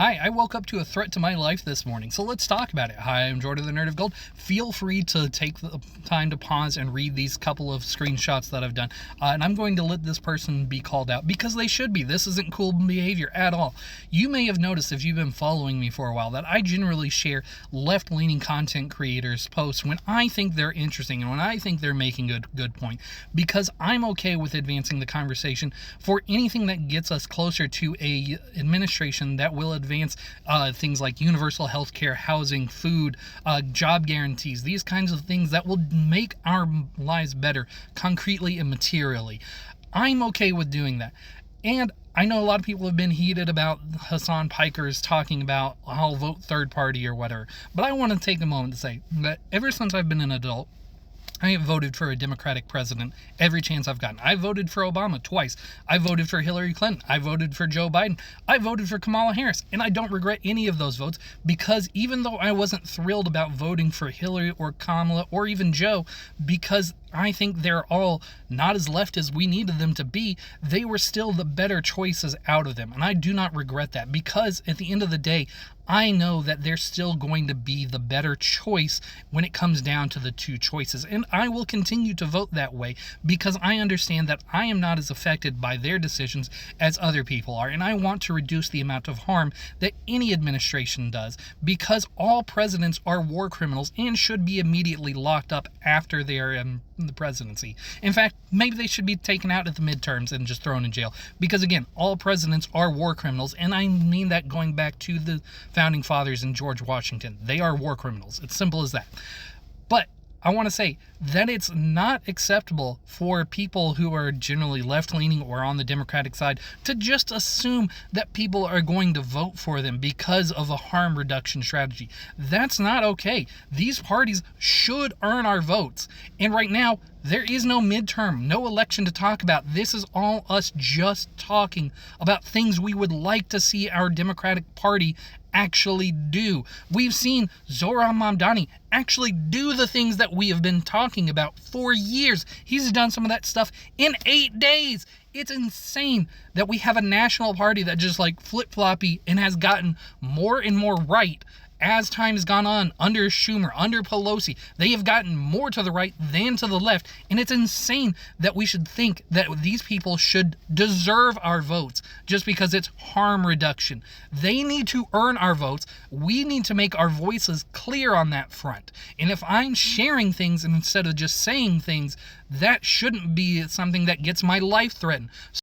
Hi, I woke up to a threat to my life this morning, so let's talk about it. Hi, I'm Jordan the Nerd of Gold. Feel free to take the time to pause and read these couple of screenshots that I've done, and I'm going to let this person be called out because they should be. This isn't cool behavior at all. You may have noticed if you've been following me for a while that I generally share left-leaning content creators' posts when I think they're interesting and when I think they're making a good point, because I'm okay with advancing the conversation for anything that gets us closer to a administration that will advance things like universal health care, housing, food, job guarantees, these kinds of things that will make our lives better concretely and materially. I'm okay with doing that. And I know a lot of people have been heated about Hasan Piker's talking about I'll vote third party or whatever, but I want to take a moment to say that ever since I've been an adult, I have voted for a Democratic president every chance I've gotten. I voted for Obama twice. I voted for Hillary Clinton. I voted for Joe Biden. I voted for Kamala Harris. And I don't regret any of those votes because even though I wasn't thrilled about voting for Hillary or Kamala or even Joe, because I think they're all not as left as we needed them to be, they were still the better choices out of them. And I do not regret that because at the end of the day, I know that they're still going to be the better choice when it comes down to the two choices. And I will continue to vote that way because I understand that I am not as affected by their decisions as other people are. And I want to reduce the amount of harm that any administration does because all presidents are war criminals and should be immediately locked up after they are in the presidency. In fact, maybe they should be taken out at the midterms and just thrown in jail because, again, all presidents are war criminals. And I mean that going back to the founding fathers and George Washington. They are war criminals. It's simple as that. But I want to say that it's not acceptable for people who are generally left-leaning or on the Democratic side to just assume that people are going to vote for them because of a harm reduction strategy. That's not okay. These parties should earn our votes. And right now, there is no midterm, no election to talk about. This is all us just talking about things we would like to see our Democratic Party actually do. We've seen Zohran Mamdani actually do the things that we have been talking about for years. He's done some of that stuff in 8 days. It's insane that we have a national party that just like flip-floppy and has gotten more and more right as time has gone on under Schumer, under Pelosi. They have gotten more to the right than to the left, and it's insane that we should think that these people should deserve our votes just because it's harm reduction. They need to earn our votes. We need to make our voices clear on that front. And if I'm sharing things instead of just saying things, that shouldn't be something that gets my life threatened.